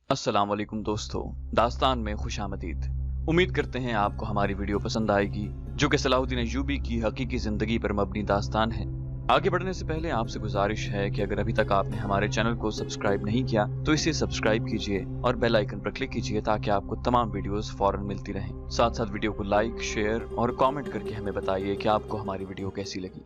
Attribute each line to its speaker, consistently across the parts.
Speaker 1: अस्सलाम वालेकुम दोस्तों, दास्तान में खुश आमदीद। उम्मीद करते हैं आपको हमारी वीडियो पसंद आएगी, जो कि सलाहुद्दीन अय्यूबी की हकीकी जिंदगी पर मबनी दास्तान है। आगे बढ़ने से पहले आपसे गुजारिश है कि अगर अभी तक आपने हमारे चैनल को सब्सक्राइब नहीं किया तो इसे सब्सक्राइब कीजिए और बेल आइकन पर क्लिक कीजिए ताकि आपको तमाम वीडियोस फौरन मिलती रहें। साथ साथ वीडियो को लाइक, शेयर और कॉमेंट करके हमें बताइए कि आपको हमारी वीडियो कैसी लगी।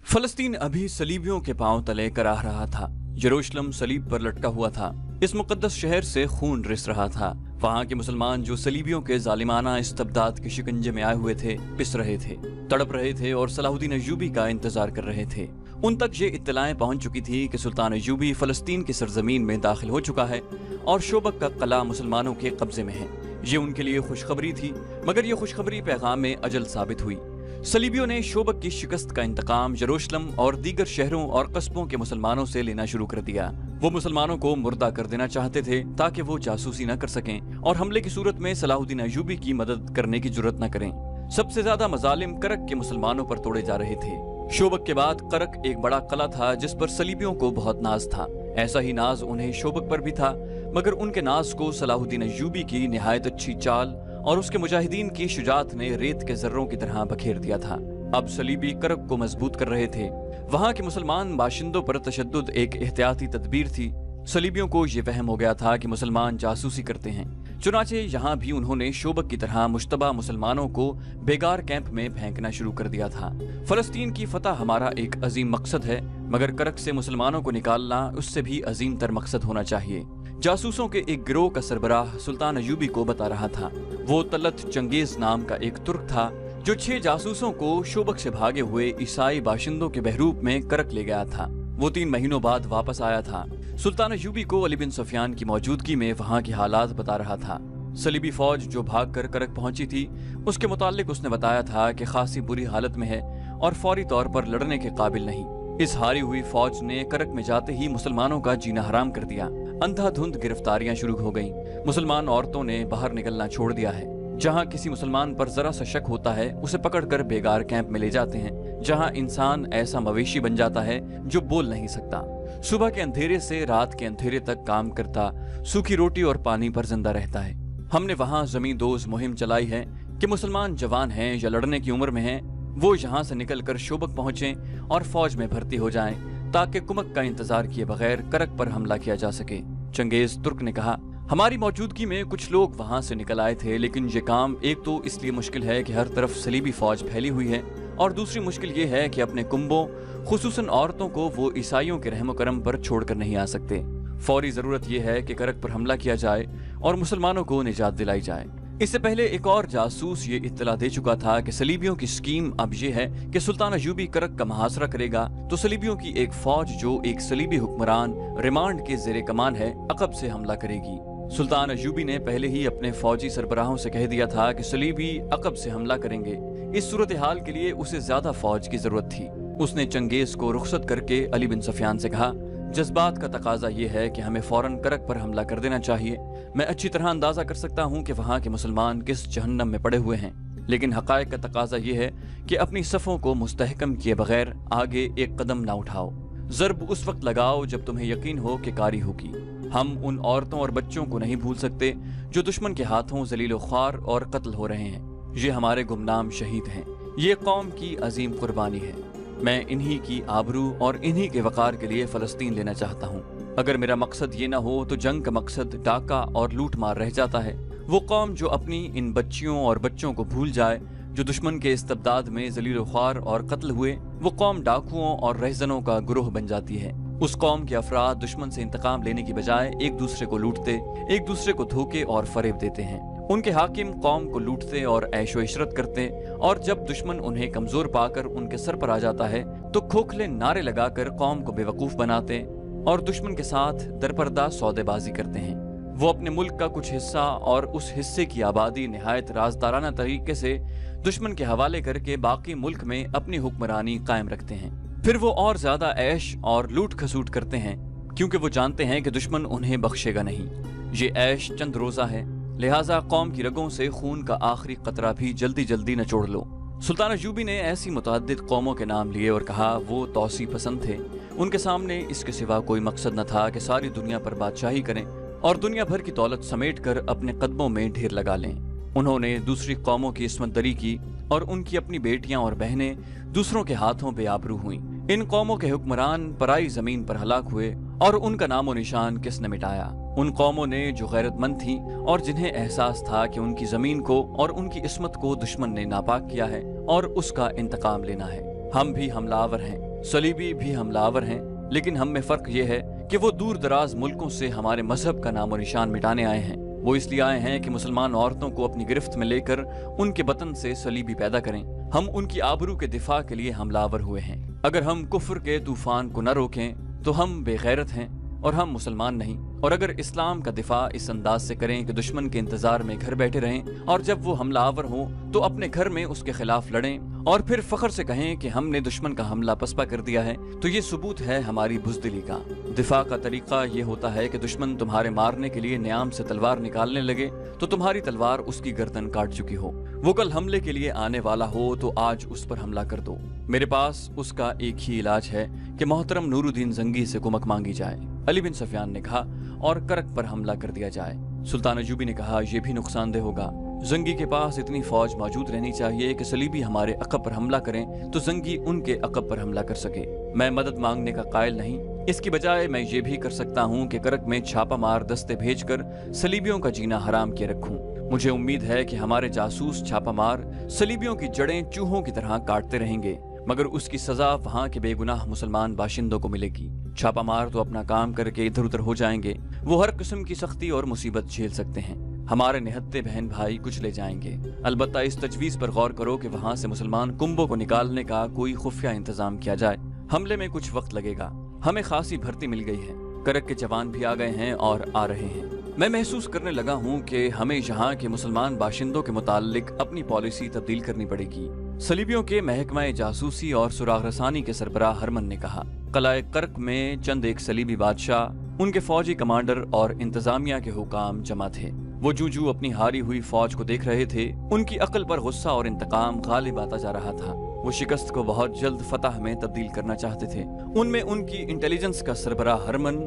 Speaker 1: फलस्तीन अभी सलीबियों के पांव तले कराह रहा था। यरूशलेम सलीब पर लटका हुआ था। इस मुकद्दस शहर से खून रिस रहा था। वहाँ के मुसलमान जो सलीबियों के जालिमाना इस्तबदाद के शिकंजे में आए हुए थे, पिस रहे थे, तड़प रहे थे और सलाहुद्दीन अय्यूबी का इंतजार कर रहे थे। उन तक ये इत्तलाएं पहुंच चुकी थी कि सुल्तान अय्यूबी फलस्तीन की सरजमीन में दाखिल हो चुका है और शोबक का किला मुसलमानों के कब्जे में है। ये उनके लिए खुशखबरी थी, मगर ये खुशखबरी पैगाम में अजल साबित हुई। सलीबियों ने शोबक की शिकस्त का इंतकाम यरूशलेम और दीगर शहरों और कस्बों के मुसलमानों से लेना शुरू कर दिया। वो मुसलमानों को मुर्दा कर देना चाहते थे ताकि वो जासूसी न कर सकें और हमले की सूरत में सलाहुद्दीन अय्यूबी की मदद करने की जुर्रत न करें। सबसे ज्यादा मजालिम करक के मुसलमानों पर तोड़े जा रहे थे। शोबक के बाद करक एक बड़ा किला था जिस पर सलीबियों को बहुत नाज था। ऐसा ही नाज उन्हें शोबक पर भी था, मगर उनके नाज को सलाहुद्दीन अय्यूबी की निहायत अच्छी चाल और उसके मुजाहिदीन की शुजाअत ने रेत के जर्रों की तरह बखेर दिया था। अब सलीबी करक को मजबूत कर रहे थे। वहाँ के मुसलमान बाशिंदों पर तशद्दुद एक एहतियाती तदबीर थी। सलीबियों को ये वहम हो गया था कि मुसलमान जासूसी करते हैं। चुनाचे यहाँ भी उन्होंने शोबक की तरह मुश्तबा मुसलमानों को बेगार कैंप में फेंकना शुरू कर दिया था। फलस्तीन की फतह हमारा एक अजीम मकसद है, मगर करक से मुसलमानों को निकालना उससे भी अजीम तर मकसद होना चाहिए। जासूसों के एक गिरोह का सरबराह सुल्तान अय्यूबी को बता रहा था। वो तलत चंगेज नाम का एक तुर्क था जो 6 जासूसों को शोबक से भागे हुए ईसाई बाशिंदों के बहरूप में करक ले गया था। वो 3 महीनों बाद वापस आया था। सुल्तान अय्यूबी को अली बिन सुफियान की मौजूदगी में वहाँ की हालात बता रहा था। सलीबी फौज जो भाग कर करक पहुंची थी, उसके मुतालिक उसने बताया था कि खासी बुरी हालत में है और फौरी तौर पर लड़ने के काबिल नहीं। इस हारी हुई फौज ने करक में जाते ही मुसलमानों का जीना हराम कर दिया। अंधाधुंध गिरफ्तारियां शुरू हो गईं। मुसलमान औरतों ने बाहर निकलना छोड़ दिया है। जहां किसी मुसलमान पर जरा सा शक होता है, उसे पकड़कर बेगार कैंप में ले जाते हैं, जहां इंसान ऐसा मवेशी बन जाता है जो बोल नहीं सकता। सुबह के अंधेरे से रात के अंधेरे तक काम करता, सूखी रोटी और पानी पर जिंदा रहता है। हमने वहां जमीन दोज मुहिम चलाई है कि मुसलमान जवान हैं या लड़ने की उम्र में हैं, वो यहाँ से निकलकर शोबक पहुंचें और फौज में भर्ती हो जाएं, ताकि कुमक का इंतजार किए बगैर करक पर हमला किया जा सके। चंगेज तुर्क ने कहा, हमारी मौजूदगी में कुछ लोग वहां से निकल आए थे, लेकिन ये काम एक तो इसलिए मुश्किल है कि हर तरफ सलीबी फौज फैली हुई है, और दूसरी मुश्किल ये है कि अपने कुंबों खुसूसन औरतों को वो ईसाइयों के रहमो करम पर छोड़कर नहीं आ सकते। फौरी जरूरत यह है कि करक पर हमला किया जाए और मुसलमानों को निजात दिलाई जाए। इससे पहले एक और जासूस ये इत्तला दे चुका था कि सलीबियों की स्कीम अब ये है कि सुल्तान अय्यूबी करक का मुहासरा करेगा तो सलीबियों की एक फौज जो एक सलीबी हुक्मरान रिमांड के जेरे कमान है, अकब से हमला करेगी। सुल्तान अय्यूबी ने पहले ही अपने फौजी सरबराहों से कह दिया था कि सलीबी अकब से हमला करेंगे। इस सूरत हाल के लिए उसे ज्यादा फौज की जरूरत थी। उसने चंगेज को रुखसत करके अली बिन सुफियान से कहा, जज्बात का तकाजा ये है कि हमें फौरन करक पर हमला कर देना चाहिए। मैं अच्छी तरह अंदाजा कर सकता हूँ कि वहाँ के मुसलमान किस जहन्नम में पड़े हुए हैं, लेकिन हकायक का तकाजा ये है कि अपनी सफ़ों को मुस्तहकम किए बगैर आगे एक कदम ना उठाओ। ज़र्ब उस वक्त लगाओ जब तुम्हें यकीन हो कि कारी होगी। हम उन औरतों और बच्चों को नहीं भूल सकते जो दुश्मन के हाथों जलीलो ख्वार और कत्ल हो रहे हैं। ये हमारे गुमनाम शहीद हैं। ये कौम की अजीम कुर्बानी है। मैं इन्हीं की आबरू और इन्हीं के वकार के लिए फ़लस्तीन लेना चाहता हूँ। अगर मेरा मकसद ये ना हो तो जंग का मकसद डाका और लूट मार रह जाता है। वो कौम जो अपनी इन बच्चियों और बच्चों को भूल जाए जो दुश्मन के इस्तबदाद में जलील ख्वार और कत्ल हुए, वो कौम डाकुओं और रहजनों का गुरोह बन जाती है। उस कौम के अफराद दुश्मन से इंतकाम लेने की बजाय एक दूसरे को लूटते, एक दूसरे को धोखे और फरेब देते हैं। उनके हाकिम कौम को लूटते और ऐशो इशरत करते, और जब दुश्मन उन्हें कमजोर पाकर उनके सर पर आ जाता है तो खोखले नारे लगाकर कौम को बेवकूफ बनाते और दुश्मन के साथ दरपर्दा सौदेबाजी करते हैं। वो अपने मुल्क का कुछ हिस्सा और उस हिस्से की आबादी निहायत राजदाराना तरीके से दुश्मन के हवाले करके बाकी मुल्क में अपनी हुक्मरानी कायम रखते हैं। फिर वो और ज्यादा ऐश और लूट खसूट करते हैं, क्योंकि वो जानते हैं कि दुश्मन उन्हें बख्शेगा नहीं। ये ऐश चंद रोजा है, लिहाजा कौम की रगों से खून का आखिरी कतरा भी जल्दी जल्दी नचोड़ लो। सुल्तान अय्यूबी ने ऐसी मुतअद्दिद कौमों के नाम लिए और कहा वो तौसी पसंद थे। उनके सामने इसके सिवा कोई मकसद न था कि सारी दुनिया पर बादशाही करें और दुनिया भर की दौलत समेट कर अपने कदमों में ढेर लगा लें। उन्होंने दूसरी कौमों की इस्मत दरी की और उनकी अपनी बेटियां और बहनें दूसरों के हाथों बेआबरू हुईं। इन कौमों के हुक्मरान पराई जमीन पर हलाक हुए और उनका नामो निशान किसने मिटाया? उन कौमों ने जो गैरतमंद थीं और जिन्हें एहसास था कि उनकी जमीन को और उनकी इस्मत को दुश्मन ने नापाक किया है और उसका इंतकाम लेना है। हम भी हमलावर हैं, सलीबी भी हमलावर हैं, लेकिन हम में फर्क ये है कि वो दूर दराज मुल्कों से हमारे मजहब का नामो निशान मिटाने आए हैं। वो इसलिए आए हैं कि मुसलमान औरतों को अपनी गिरफ्त में लेकर उनके बतन से सलीबी पैदा करें। हम उनकी आबरू के दिफा के लिए हमलावर हुए हैं। अगर हम कुफ्र के तूफान को न रोकें तो हम बेगैरत हैं और हम मुसलमान नहीं। और अगर इस्लाम का दिफा इस अंदाज से करें कि दुश्मन के इंतजार में घर बैठे रहें और जब वो हमलावर हो तो अपने घर में उसके खिलाफ लड़ें और फिर फख्र से कहें कि हमने दुश्मन का हमला पसपा कर दिया है, तो ये सबूत है हमारी बुज़दिली का। दिफा का तरीका ये होता है कि दुश्मन तुम्हारे मारने के लिए न्याम से तलवार निकालने लगे तो तुम्हारी तलवार उसकी गर्दन काट चुकी हो। वो कल हमले के लिए आने वाला हो तो आज उस पर हमला कर दो। मेरे पास उसका एक ही इलाज है कि मोहतरम नूरुद्दीन जंगी से कुमक मांगी जाए। अली बिन सफियान ने कहा, और करक पर हमला कर दिया जाए। सुल्तान अयूबी ने कहा, यह भी नुकसानदेह होगा। जंगी के पास इतनी फौज मौजूद रहनी चाहिए कि सलीबी हमारे अकब पर हमला करें तो जंगी उनके अकब पर हमला कर सके। मैं मदद मांगने का कायल नहीं, इसकी बजाय मैं ये भी कर सकता हूँ कि करक में छापा मार दस्ते भेजकर सलीबियों का जीना हराम किए रखूं। मुझे उम्मीद है कि हमारे जासूस छापा मार सलीबियों की जड़ें चूहों की तरह काटते रहेंगे, मगर उसकी सजा वहाँ के बेगुनाह मुसलमान बाशिंदों को मिलेगी। छापा मार तो अपना काम करके इधर उधर हो जाएंगे, वो हर किस्म की सख्ती और मुसीबत झेल सकते हैं। हमारे निहत्ते बहन भाई कुछ ले जाएंगे। अलबत्ता इस तजवीज पर गौर करो कि वहाँ से मुसलमान कुंभों को निकालने का कोई खुफिया इंतजाम किया जाए। हमले में कुछ वक्त लगेगा। हमें खासी भर्ती मिल गई है, करक के जवान भी आ गए हैं और आ रहे हैं। मैं महसूस करने लगा हूँ कि हमें यहाँ के मुसलमान बाशिंदों के मुतालिक अपनी पॉलिसी तब्दील करनी पड़ेगी। सलीबियों के महकमा जासूसी और सुराग रसानी के सरबराह हरमन ने कहा, कलाए कर्क में चंद एक सलीबी बादशाह, उनके फौजी कमांडर और इंतजामिया के हुकाम जमा थे। वो जूजू अपनी हारी हुई फौज को देख रहे थे। उनकी अक्ल पर गुस्सा और इंतकाम गालिब आता जा रहा था। वो शिकस्त को बहुत जल्द फतह में तब्दील करना चाहते थे। उनमें उनकी इंटेलिजेंस का सरबराह हरमन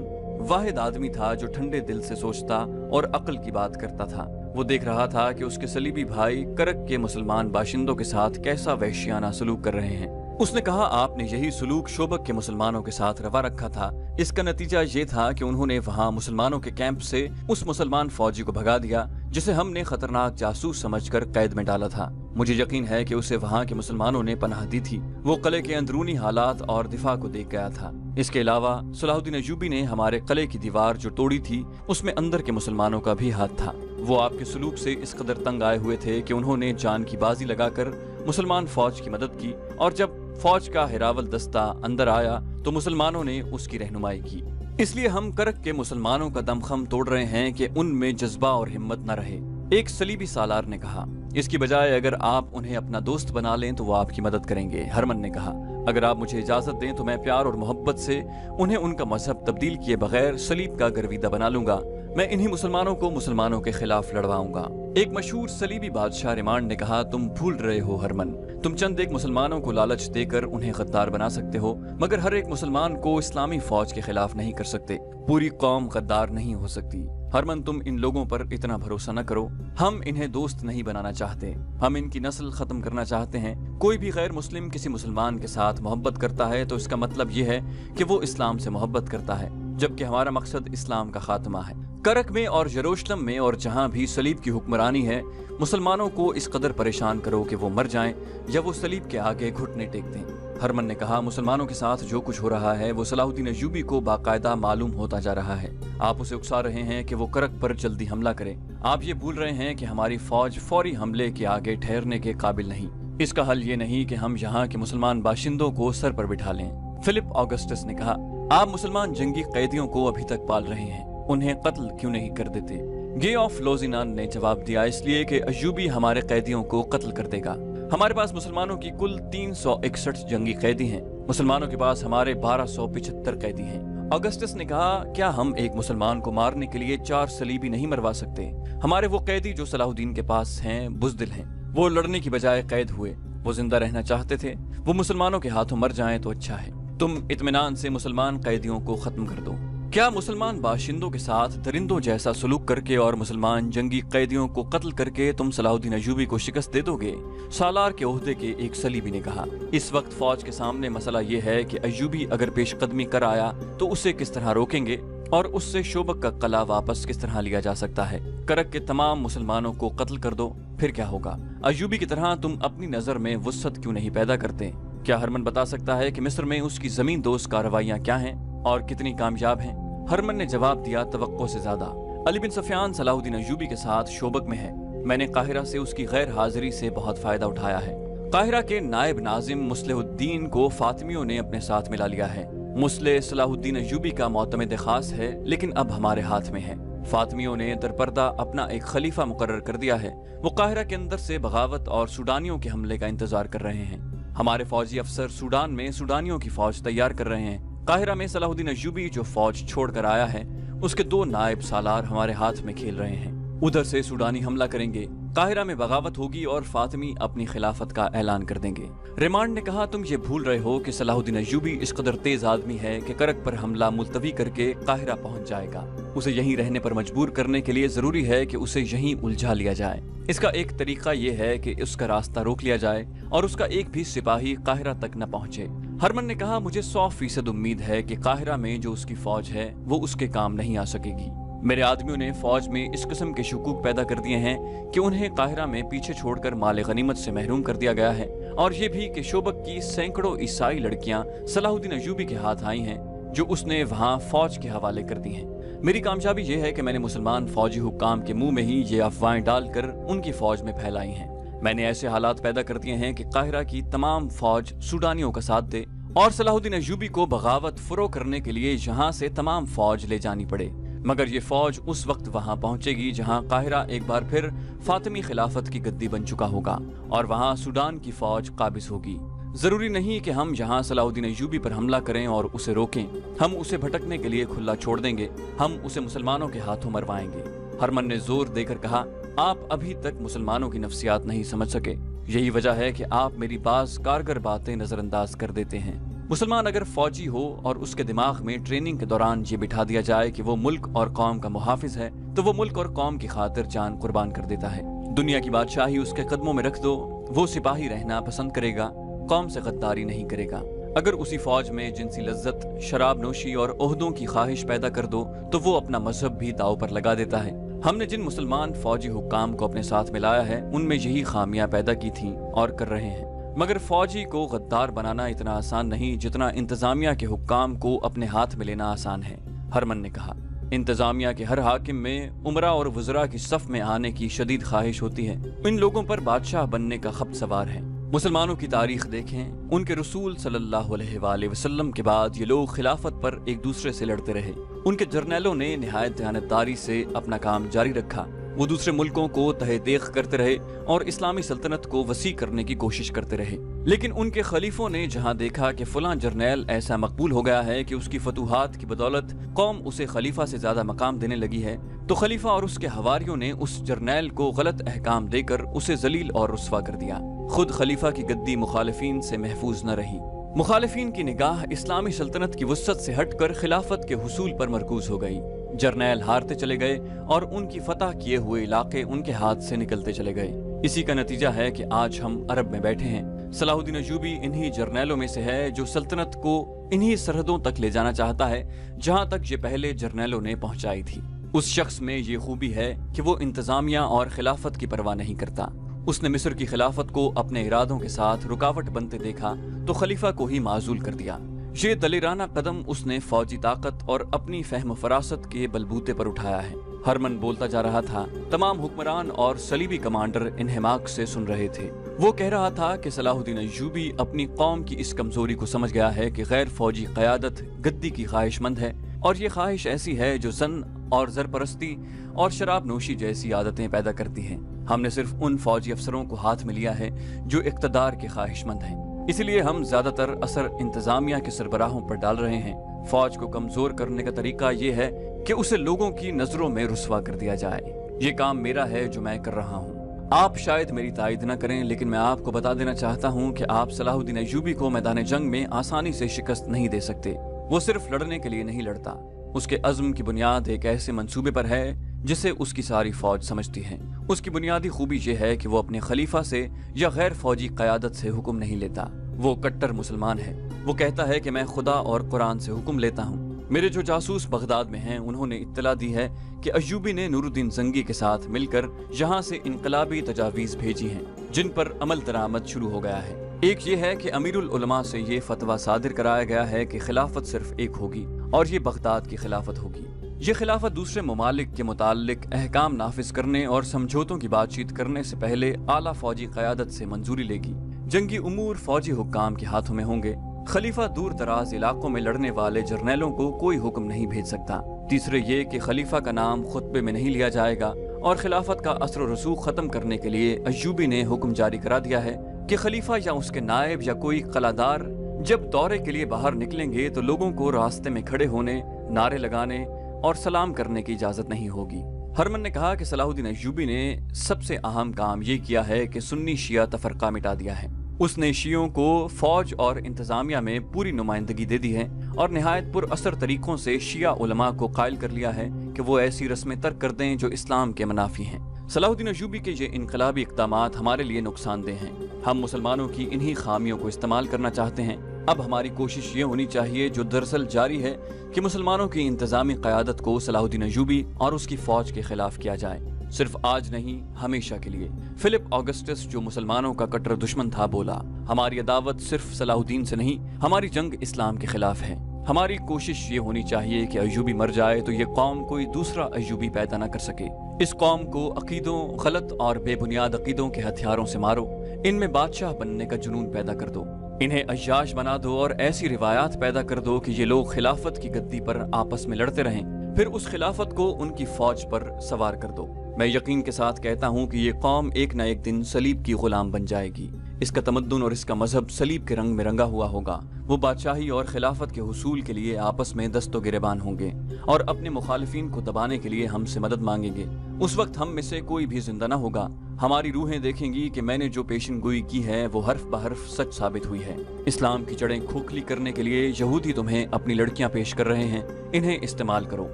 Speaker 1: वाहिद आदमी था जो ठंडे दिल से सोचता और अक्ल की बात करता था। वो देख रहा था कि उसके सलीबी भाई करक के मुसलमान बाशिंदों के साथ कैसा वहशियाना सलूक कर रहे हैं। उसने कहा, आपने यही सलूक शोबक के मुसलमानों के साथ रवा रखा था। इसका नतीजा ये था कि उन्होंने वहाँ मुसलमानों के कैंप से उस मुसलमान फौजी को भगा दिया जिसे हमने खतरनाक जासूस समझकर कैद में डाला था। मुझे यकीन है कि उसे वहाँ के मुसलमानों ने पनाह दी थी। वो किले के अंदरूनी हालात और दिफा को देख गया था। इसके अलावा सलाहुद्दीन अयूबी ने हमारे किले की दीवार जो तोड़ी थी उसमें अंदर के मुसलमानों का भी हाथ था। वो आपके सलूक से इस कदर तंग आए हुए थे कि उन्होंने जान की बाजी लगाकर मुसलमान फौज की मदद की, और जब फौज का हिरावल दस्ता अंदर आया तो मुसलमानों ने उसकी रहनुमाई की। इसलिए हम करक के मुसलमानों का दमखम तोड़ रहे हैं कि उनमें जज्बा और हिम्मत न रहे। एक सलीबी सालार ने कहा, इसकी बजाय अगर आप उन्हें अपना दोस्त बना लें तो वो आपकी मदद करेंगे। हरमन ने कहा, अगर आप मुझे इजाजत दें तो मैं प्यार और मोहब्बत से उन्हें उनका मजहब तब्दील किए बगैर सलीब का गर्विदा बना लूंगा। मैं इन्हीं मुसलमानों को मुसलमानों के खिलाफ लड़वाऊंगा। एक मशहूर सलीबी बादशाह रिमांड ने कहा, तुम भूल रहे हो हरमन, तुम चंद एक मुसलमानों को लालच देकर उन्हें गद्दार बना सकते हो, मगर हर एक मुसलमान को इस्लामी फौज के खिलाफ नहीं कर सकते। पूरी कौम गद्दार नहीं हो सकती। हरमन, तुम इन लोगों पर इतना भरोसा न करो। हम इन्हें दोस्त नहीं बनाना चाहते, हम इनकी नस्ल खत्म करना चाहते हैं। कोई भी गैर मुस्लिम किसी मुसलमान के साथ मोहब्बत करता है तो इसका मतलब यह है कि वो इस्लाम से मोहब्बत करता है, जबकि हमारा मकसद इस्लाम का खात्मा है। करक में और यरूशलेम में और जहाँ भी सलीब की हुक्मरानी है, मुसलमानों को इस कदर परेशान करो कि वो मर जाएं या वो सलीब के आगे घुटने टेक दें। हरमन ने कहा, मुसलमानों के साथ जो कुछ हो रहा है वो सलाहुद्दीन अयूबी को बाकायदा मालूम होता जा रहा है। आप उसे उकसा रहे हैं कि वो करक पर जल्दी हमला करे। आप ये भूल रहे हैं कि हमारी फौज फौरी हमले के आगे ठहरने के काबिल नहीं। इसका हल ये नहीं कि हम यहाँ के मुसलमान बाशिंदों को सर पर बिठा लें। फिलिप ऑगस्टस ने कहा, आप मुसलमान जंगी कैदियों को अभी तक पाल रहे हैं, उन्हें कत्ल क्यों नहीं कर देते? गे ऑफ लोजिनान ने जवाब दिया, इसलिए कि अयूबी हमारे कैदियों को कत्ल कर देगा। हमारे पास मुसलमानों की कुल 361 जंगी कैदी हैं। मुसलमानों के पास हमारे 1275 कैदी हैं। ऑगस्टस ने कहा, क्या हम एक मुसलमान को मारने के लिए 4 सलीबी नहीं मरवा सकते? हमारे वो कैदी जो सलाहुद्दीन के पास हैं बुज़दिल हैं। वो लड़ने की बजाय कैद हुए। वो जिंदा रहना चाहते थे। वो मुसलमानों के हाथों मर जाएं तो अच्छा है। तुम इत्मीनान से मुसलमान कैदियों को खत्म कर दो। क्या मुसलमान बाशिंदों के साथ दरिंदों जैसा सलूक करके और मुसलमान जंगी कैदियों को कत्ल करके तुम सलाहुद्दीन अय्यूबी को शिकस्त दे दोगे? सालार के ओहदे के एक सलीबी ने कहा। इस वक्त फौज के सामने मसला ये है कि अय्यूबी अगर पेशकदमी कर आया तो उसे किस तरह रोकेंगे और उससे शोबक का कला वापस किस तरह लिया जा सकता है। करक के तमाम मुसलमानों को कत्ल कर दो, फिर क्या होगा? अय्यूबी की तरह तुम अपनी नजर में वुसअत क्यों नहीं पैदा करते? क्या हरमन बता सकता है कि मिस्र में उसकी जमीन दोस्त कार्रवाइयां क्या हैं और कितनी कामयाब हैं? हरमन ने जवाब दिया, तवक्को से ज्यादा। अली बिन सफियान सलाहुद्दीन अय्यूबी के साथ शोबक में है। मैंने काहिरा से उसकी गैर हाजिरी से बहुत फायदा उठाया है। काहिरा के नायब नाजिम मुस्लिहुद्दीन को फातिमियों ने अपने साथ मिला लिया है। मुस्लिह सलाहुद्दीन अय्यूबी का मोतमिद खास है, लेकिन अब हमारे हाथ में है। फातिमियों ने दरपर्दा अपना एक खलीफा मुकर्रर कर दिया है। वो काहिरा के अंदर से बगावत और सूडानियों के हमले का इंतजार कर रहे हैं। हमारे फौजी अफसर सूडान में सूडानियों की फौज तैयार कर रहे हैं। काहिरा में सलाहुद्दीन अय्यूबी जो फौज छोड़कर आया है, उसके 2 नायब सालार हमारे हाथ में खेल रहे हैं। उधर से सूडानी हमला करेंगे, काहिरा में बगावत होगी और फातिमी अपनी खिलाफत का ऐलान कर देंगे। रिमांड ने कहा, तुम ये भूल रहे हो कि सलाहुद्दीन अय्यूबी इस कदर तेज आदमी है कि करक पर हमला मुलतवी करके काहिरा पहुंच जाएगा। उसे यहीं रहने पर मजबूर करने के लिए जरूरी है कि उसे यहीं उलझा लिया जाए। इसका एक तरीका यह है कि उसका रास्ता रोक लिया जाए और उसका एक भी सिपाही काहिरा तक न पहुंचे। हरमन ने कहा, मुझे 100% उम्मीद है कि काहिरा में जो उसकी फौज है वो उसके काम नहीं आ सकेगी। मेरे आदमियों ने फौज में इस किस्म के शकूक पैदा कर दिए हैं कि उन्हें काहिरा में पीछे छोड़कर माले गनीमत से महरूम कर दिया गया है, और ये भी कि शोबक की सैकड़ों ईसाई लड़कियां सलाहुद्दीन अय्यूबी के हाथ आई हैं, जो उसने वहां फौज के हवाले कर दी हैं। मेरी कामयाबी ये है कि मैंने मुसलमान फौजी हुक्काम के मुंह में ही ये अफवाहें डालकर उनकी फौज में फैलाई हैं। मैंने ऐसे हालात पैदा कर दिए हैं कि काहिरा की तमाम फौज सूडानियों का साथ दे और सलाहुद्दीन अय्यूबी को बगावत फुरो करने के लिए यहाँ से तमाम फौज ले जानी पड़े। मगर ये फौज उस वक्त वहां पहुंचेगी जहां काहिरा एक बार फिर फातिमी खिलाफत की गद्दी बन चुका होगा और वहां सूडान की फौज काबिज होगी। जरूरी नहीं कि हम यहाँ सलाहुद्दीन अय्यूबी पर हमला करें और उसे रोकें। हम उसे भटकने के लिए खुला छोड़ देंगे, हम उसे मुसलमानों के हाथों मरवाएंगे। हरमन ने जोर देकर कहा, आप अभी तक मुसलमानों की नफ्सियात नहीं समझ सके। यही वजह है कि आप मेरी बाज कारगर बातें नजरअंदाज कर देते हैं। मुसलमान अगर फौजी हो और उसके दिमाग में ट्रेनिंग के दौरान ये बिठा दिया जाए कि वो मुल्क और कौम का मुहाफिज है, तो वो मुल्क और कौम की खातिर जान कुर्बान कर देता है। दुनिया की बादशाही उसके कदमों में रख दो, वो सिपाही रहना पसंद करेगा, कौम से गद्दारी नहीं करेगा। अगर उसी फौज में जिनसी लज्जत, शराब नोशी और ओहदों की ख्वाहिश पैदा कर दो तो वो अपना मजहब भी दाव पर लगा देता है। हमने जिन मुसलमान फौजी हुक्काम को अपने साथ मिलाया है, उनमें यही खामियां पैदा की थी और कर रहे हैं। मगर फौजी को गद्दार बनाना इतना आसान नहीं जितना इंतजामिया के हुक्काम को अपने हाथ में लेना आसान है। हरमन ने कहा, इंतजामिया के हर हाकिम में उमरा और वज़रा की सफ में आने की शदीद ख्वाहिश होती है। इन लोगों पर बादशाह बनने का खब्त सवार है। मुसलमानों की तारीख देखें, उनके रसूल सल्लल्लाहु अलैहि वसल्लम के बाद ये लोग खिलाफत पर एक दूसरे से लड़ते रहे। उनके जर्नैलों ने निहायत दयानतदारी से अपना काम जारी रखा। वो दूसरे मुल्कों को तहे देख करते रहे और इस्लामी सल्तनत को वसी करने की कोशिश करते रहे। लेकिन उनके खलीफों ने जहां देखा कि फलां जर्नैल ऐसा मकबूल हो गया है कि उसकी फतूहात की बदौलत कौम उसे खलीफा से ज्यादा मकाम देने लगी है, तो खलीफा और उसके हवारियों ने उस जर्नैल को गलत अहकाम देकर उसे जलील और रुस्वा कर दिया। खुद खलीफा की गद्दी मुखालिफिन से महफूज न रही। मुखालिफिन की निगाह इस्लामी सल्तनत की वुसअत से हटकर खिलाफत के हुसूल पर मरकूज हो गई। जर्नैल हारते चले गए और उनकी फतह किए हुए इलाके उनके हाथ से निकलते चले गए। इसी का नतीजा है कि आज हम अरब में बैठे हैं। सलाहुद्दीन अय्यूबी इन्हीं जर्नैलों में से है जो सल्तनत को इन्हीं सरहदों तक ले जाना चाहता है जहां तक ये पहले जर्नैलों ने पहुंचाई थी। उस शख्स में ये खूबी है कि वो इंतजामिया और खिलाफत की परवाह नहीं करता। उसने मिस्र की खिलाफत को अपने इरादों के साथ रुकावट बनते देखा तो खलीफा को ही माजूल कर दिया। ये दलेराना कदम उसने फौजी ताकत और अपनी फहम फरासत के बलबूते पर उठाया है। हरमन बोलता जा रहा था। तमाम हुक्मरान और सलीबी कमांडर इन्हिमाक से सुन रहे थे। वो कह रहा था कि सलाहुद्दीन अय्यूबी अपनी कौम की इस कमजोरी को समझ गया है कि गैर फौजी क़यादत गद्दी की ख्वाहिशमंद है, और ये ख्वाहिश ऐसी है जो ज़न और ज़रपरस्ती और शराब नोशी जैसी आदतें पैदा करती है। हमने सिर्फ उन फौजी अफसरों को हाथ में लिया है जो इक़्तिदार के ख्वाहिशमंद हैं। इसलिए हम ज्यादातर असर इंतजामिया के सरबराहों पर डाल रहे हैं। फौज को कमजोर करने का तरीका ये है कि उसे लोगों की नजरों में रुस्वा कर दिया जाए। ये काम मेरा है जो मैं कर रहा हूँ। आप शायद मेरी तायद न करें, लेकिन मैं आपको बता देना चाहता हूँ कि आप सलाहुद्दीन अय्यूबी को मैदान जंग में आसानी से शिकस्त नहीं दे सकते। वो सिर्फ लड़ने के लिए नहीं लड़ता, उसके अज़्म की बुनियाद एक ऐसे मंसूबे पर है जिसे उसकी सारी फौज समझती है। उसकी बुनियादी खूबी यह है कि वो अपने खलीफा से या गैर फौजी क़यादत से हुक्म नहीं लेता। वो कट्टर मुसलमान है। वो कहता है कि मैं खुदा और कुरान से हुक्म लेता हूँ। मेरे जो जासूस बगदाद में हैं, उन्होंने इत्तला दी है कि अय्यूबी ने नूरुद्दीन ज़ंगी के साथ मिलकर यहाँ से इनकलाबी तजावीज़ भेजी हैं, जिन पर अमल दरामद शुरू हो गया है। एक ये है कि अमीरुल उलमा से ये फतवा सादिर कराया गया है कि खिलाफत सिर्फ एक होगी और ये बगदाद की खिलाफत होगी। ये खिलाफत दूसरे ममालिक के मुताल्लिक अहकाम नाफिज करने और समझौतों की बातचीत करने से पहले आला फौजी क़यादत से मंजूरी लेगी। जंगी उमूर फौजी हुक्काम के हाथों में होंगे। खलीफा दूर दराज इलाकों में लड़ने वाले जर्नैलों को कोई हुक्म नहीं भेज सकता। तीसरे ये कि खलीफा का नाम खुतबे में नहीं लिया जाएगा और खिलाफत का असर और रसूख खत्म करने के लिए अय्यूबी ने हुक्म जारी करा दिया है कि खलीफा या उसके नायब या कोई कलादार जब दौरे के लिए बाहर निकलेंगे तो लोगों को रास्ते में खड़े होने, नारे लगाने और सलाम करने की इजाजत नहीं होगी। हरमन ने कहा कि सलाहुद्दीन अय्यूबी ने सबसे अहम काम ये किया है कि सुन्नी शिया तफरका मिटा दिया है। उसने शियों को फौज और इंतजामिया में पूरी नुमाइंदगी दे दी है और निहायत पुरअसर तरीकों से शिया उलमा को कायल कर लिया है कि वो ऐसी रस्में तर्क कर दें जो इस्लाम के मुनाफी हैं। सलाहुद्दीन अय्यूबी के ये इनकलाबी इक़दामात हमारे लिए नुकसानदेह हैं। हम मुसलमानों की इन्हीं खामियों को इस्तेमाल करना चाहते हैं। अब हमारी कोशिश ये होनी चाहिए, जो दरअसल जारी है, कि मुसलमानों की इंतजामी क़यादत को सलाहुद्दीन अय्यूबी और उसकी फौज के खिलाफ किया जाए, सिर्फ आज नहीं हमेशा के लिए। फिलिप ऑगस्टस, जो मुसलमानों का कट्टर दुश्मन था, बोला, हमारी अदावत सिर्फ सलाहुद्दीन से नहीं, हमारी जंग इस्लाम के खिलाफ है। हमारी कोशिश ये होनी चाहिए कि अय्यूबी मर जाए तो ये कौम कोई दूसरा अय्यूबी पैदा न कर सके। इस कौम को अकीदों, गलत और बेबुनियाद अकीदों के हथियारों से मारो। इनमें बादशाह बनने का जुनून पैदा कर दो। इन्हें अय्याश बना दो और ऐसी रिवायात पैदा कर दो कि ये लोग खिलाफत की गद्दी पर आपस में लड़ते रहें। फिर उस खिलाफत को उनकी फौज पर सवार कर दो। मैं यकीन के साथ कहता हूँ कि ये कौम एक न एक दिन सलीब की गुलाम बन जाएगी। इसका तमद्दुन और इसका मजहब सलीब के रंग में रंगा हुआ होगा। वो बादशाही और खिलाफत के हुसूल के लिए आपस में दस्तो गिरेबान होंगे और अपने मुखालिफिन को दबाने के लिए हमसे मदद मांगेंगे। उस वक्त हम में से कोई भी जिंदा न होगा। हमारी रूहें देखेंगी कि मैंने जो पेशन गोई की है वो हर्फ बहर्फ सच साबित हुई है। इस्लाम की जड़ें खोखली करने के लिए यहूदी तुम्हें अपनी लड़कियां पेश कर रहे हैं, इन्हें इस्तेमाल करो।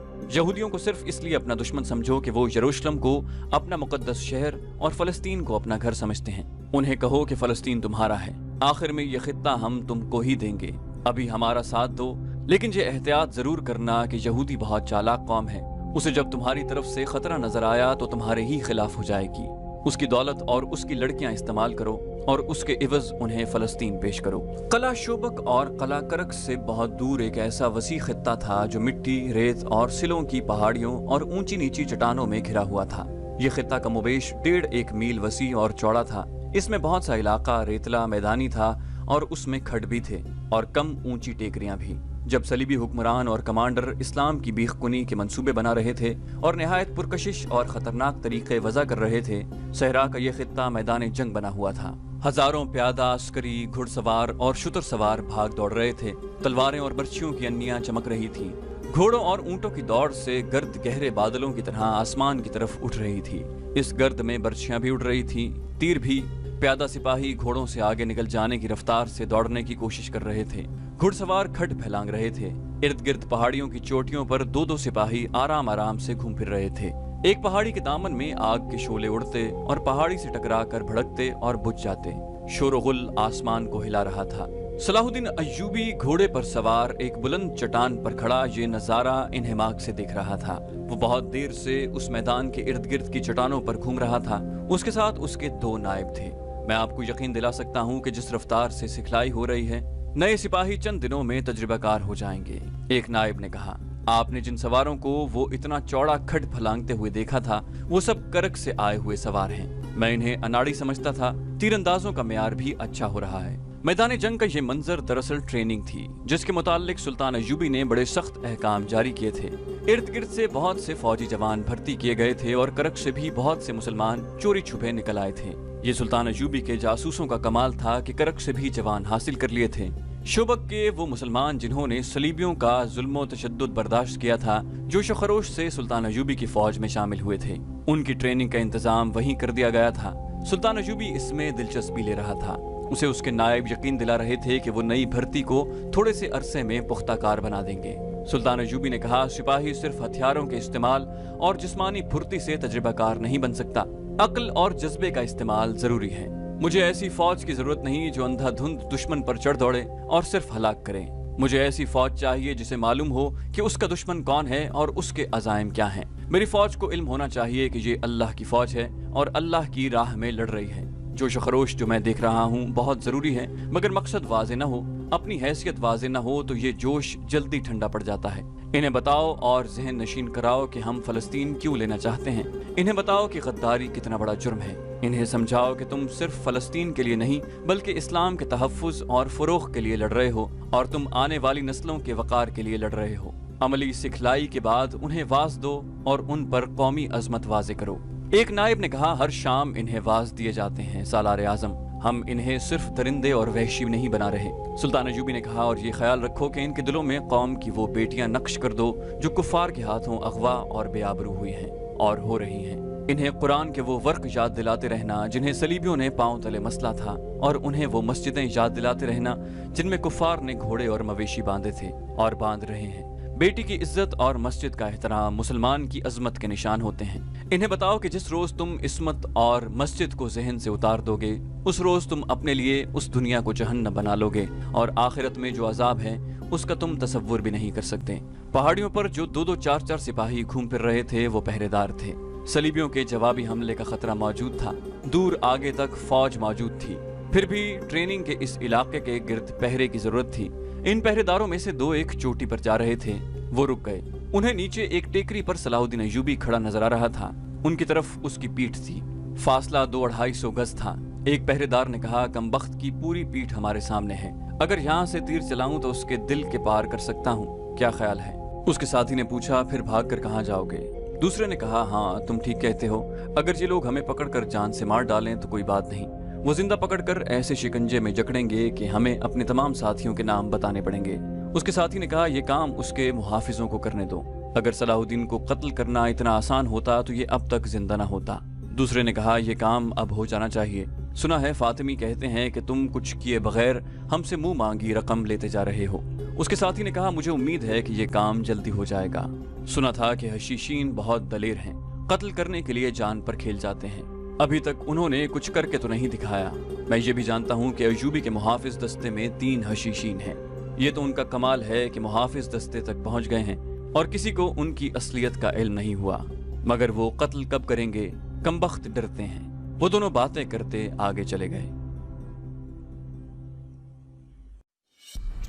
Speaker 1: यहूदियों को सिर्फ इसलिए अपना दुश्मन समझो कि वो यरूशलेम को अपना मुकद्दस शहर और फलस्तीन को अपना घर समझते हैं। उन्हें कहो कि फलस्तीन तुम्हारा है, आखिर में ये खित्ता हम तुमको ही देंगे, अभी हमारा साथ दो। लेकिन ये एहतियात जरूर करना कि यहूदी बहुत चालाक कौम है। उसे जब तुम्हारी तरफ से खतरा नजर आया तो तुम्हारे ही खिलाफ हो जाएगी। उसकी दौलत और उसकी लड़कियां इस्तेमाल करो और उसके इवज उन्हें फलस्तीन पेश करो। कला शोबक और कला करक से बहुत दूर एक ऐसा वसी खित्ता था जो मिट्टी, रेत और सिलों की पहाड़ियों और ऊंची नीची चट्टानों में घिरा हुआ था। ये खित्ता कमोबेश 1.5 मील वसी और चौड़ा था। इसमें बहुत सा इलाका रेतला मैदानी था और उसमें खड्ड भी थे और कम ऊंची टेकरियां भी। जब सलीबी हुक्मरान और कमांडर इस्लाम की बीखकुनी के मंसूबे बना रहे थे और निहायत पुरकशिश और खतरनाक तरीके वज़ा कर रहे थे, सहरा का यह खित्ता मैदान जंग बना हुआ था। हजारों प्यादा, अस्करी, घुड़सवार और शुतर सवार भाग दौड़ रहे थे। तलवारें और बर्छियों की अन्नियां चमक रही थी। घोड़ों और ऊंटों की दौड़ से गर्द गहरे बादलों की तरह आसमान की तरफ उठ रही थी। इस गर्द में बर्छियां भी उड़ रही थी, तीर भी। प्यादा सिपाही घोड़ों से आगे निकल जाने की रफ्तार से दौड़ने की कोशिश कर रहे थे। घुड़सवार खड्ड फैलांग रहे थे। इर्द गिर्द पहाड़ियों की चोटियों पर 2-2 सिपाही आराम आराम से घूम फिर रहे थे। एक पहाड़ी के दामन में आग के शोले उड़ते और पहाड़ी से टकराकर भड़कते और बुझ जाते। शोरगुल आसमान को हिला रहा था। सलाहुद्दीन अय्यूबी घोड़े पर सवार एक बुलंद चट्टान पर खड़ा ये नजारा इन्हेमाक से देख रहा था। वो बहुत देर से उस मैदान के इर्द गिर्द की चट्टानों पर घूम रहा था। उसके साथ उसके 2 नायब थे। मैं आपको यकीन दिला सकता हूँ कि जिस रफ्तार से सिखलाई हो रही है, नए सिपाही चंद दिनों में तजुर्बाकार हो जाएंगे। एक नायब ने कहा, आपने जिन सवारों को वो इतना चौड़ा खड्ड फलांगते हुए देखा था, वो सब करक से आए हुए सवार हैं। मैं इन्हें अनाड़ी समझता था। तीरंदाजों का मेयार भी अच्छा हो रहा है। मैदान जंग का ये मंजर दरअसल ट्रेनिंग थी, जिसके मुतालिक सुल्तान अय्यूबी ने बड़े सख्त अहकाम जारी किए थे। इर्द गिर्द से बहुत से फौजी जवान भर्ती किए गए थे और करक से भी बहुत से मुसलमान चोरी छुपे निकल आए थे। ये सुल्तान अय्यूबी के जासूसों का कमाल था कि करक से भी जवान हासिल कर लिए थे। शोबक के वो मुसलमान जिन्होंने सलीबियों का जुल्म तशद्दुद बर्दाश्त किया था, जोश व खरोश से सुल्तान अय्यूबी की फौज में शामिल हुए थे, उनकी ट्रेनिंग का इंतजाम वहीं कर दिया गया था। सुल्तान अय्यूबी इसमें दिलचस्पी ले रहा था। उसके नायब यकीन दिला रहे थे कि वो नई भर्ती को थोड़े से अरसे में पुख्ता कार बना देंगे। सुल्तान अयूबी ने कहा, सिपाही सिर्फ हथियारों के इस्तेमाल और जिस्मानी फुर्ती से तजुर्बाकार नहीं बन सकता, अक्ल और जज्बे का इस्तेमाल जरूरी है। मुझे ऐसी फौज की जरूरत नहीं जो अंधाधुंध दुश्मन पर चढ़ दौड़े और सिर्फ हलाक करे। मुझे ऐसी फौज चाहिए जिसे मालूम हो कि उसका दुश्मन कौन है और उसके अज़ाइम क्या हैं। मेरी फौज को इल्म होना चाहिए कि ये अल्लाह की फौज है और अल्लाह की राह में लड़ रही है। जोश खरोश जो मैं देख रहा हूँ बहुत जरूरी है, मगर मकसद वाज़े न हो, अपनी हैसियत वाज़े न हो तो ये जोश जल्दी ठंडा पड़ जाता है। इन्हें बताओ और जहन नशीन कराओ कि हम फलस्तीन क्यों लेना चाहते हैं। इन्हें बताओ कि गद्दारी कितना बड़ा जुर्म है। इन्हें समझाओ कि तुम सिर्फ फलस्तीन के लिए नहीं बल्कि इस्लाम के तहफ़्फ़ुज़ और फ़रोग़ के लिए लड़ रहे हो और तुम आने वाली नस्लों के वक़ार के लिए लड़ रहे हो। अमली सिखलाई के बाद उन्हें वाज दो और उन पर कौमी अज़मत वाज़े करो। एक नायब ने कहा, हर शाम इन्हें वाज दिए जाते हैं सालार आज़म, हम इन्हें सिर्फ दरिंदे और वहशी नहीं बना रहे। सुल्तान अयूबी ने कहा, और ये ख्याल रखो कि इनके दिलों में कौम की वो बेटियां नक्श कर दो जो कुफ़ार के हाथों अगवा और बेआबरू हुई हैं और हो रही हैं। इन्हें कुरान के वो वर्क याद दिलाते रहना जिन्हें सलीबियों ने पांव तले मसला था, और उन्हें वो मस्जिदें याद दिलाते रहना जिनमें कुफ़ार ने घोड़े और मवेशी बांधे थे और बांध रहे हैं। बेटी की इज्जत और मस्जिद का एहतराम मुसलमान की अजमत के निशान होते हैं। इन्हें बताओ कि जिस रोज तुम इस्मत और मस्जिद को जहन से उतार दोगे, उस रोज तुम अपने लिए उस दुनिया को जहन्नम बना लोगे और आखिरत में जो अजाब है उसका तुम तसव्वुर भी नहीं कर सकते। पहाड़ियों पर जो 2-2, 4-4 सिपाही घूम फिर रहे थे वो पहरेदार थे। सलीबियों के जवाबी हमले का खतरा मौजूद था। दूर आगे तक फौज मौजूद थी, फिर भी ट्रेनिंग के इस इलाके के गिर्द पहरे की जरूरत थी। इन पहरेदारों में से 2 एक चोटी पर जा रहे थे, वो रुक गए। उन्हें नीचे एक टेकरी पर सलाहुद्दीन अयूबी खड़ा नजर आ रहा था। उनकी तरफ उसकी पीठ थी। फासला 200-250 गज था। एक पहरेदार ने कहा, कमबख्त की पूरी पीठ हमारे सामने है, अगर यहाँ से तीर चलाऊं तो उसके दिल के पार कर सकता हूँ, क्या ख्याल है? उसके साथी ने पूछा, फिर भाग कर कहाँ जाओगे? दूसरे ने कहा, हाँ तुम ठीक कहते हो, अगर ये लोग हमें पकड़कर जान से मार डालें तो कोई बात नहीं, वो जिंदा पकड़कर ऐसे शिकंजे में जकड़ेंगे कि हमें अपने तमाम साथियों के नाम बताने पड़ेंगे। उसके साथी ने कहा, यह काम उसके मुहाफिजों को करने दो, अगर सलाहुद्दीन को कत्ल करना इतना आसान होता तो ये अब तक जिंदा न होता। दूसरे ने कहा, यह काम अब हो जाना चाहिए, सुना है फातिमी कहते हैं कि तुम कुछ किए बगैर हमसे मुंह मांगी रकम लेते जा रहे हो। उसके साथी ने कहा, मुझे उम्मीद है कि यह काम जल्दी हो जाएगा। सुना था कि हशीशीन बहुत दलेर हैं, कत्ल करने के लिए जान पर खेल जाते हैं। अभी तक उन्होंने कुछ करके तो नहीं दिखाया। मैं ये भी जानता हूँ कि अयूबी के मुहाफिज दस्ते में 3 हशीशीन हैं। ये तो उनका कमाल है कि मुहाफिज दस्ते तक पहुँच गए हैं और किसी को उनकी असलियत का इल्म नहीं हुआ, मगर वो कत्ल कब करेंगे, कमबख्त डरते हैं। वो दोनों बातें करते आगे चले गए।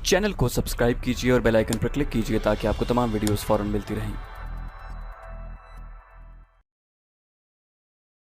Speaker 1: चैनल को सब्सक्राइब कीजिए और बेल आइकन पर क्लिक कीजिए ताकि आपको तमाम वीडियोस फौरन मिलती रहें।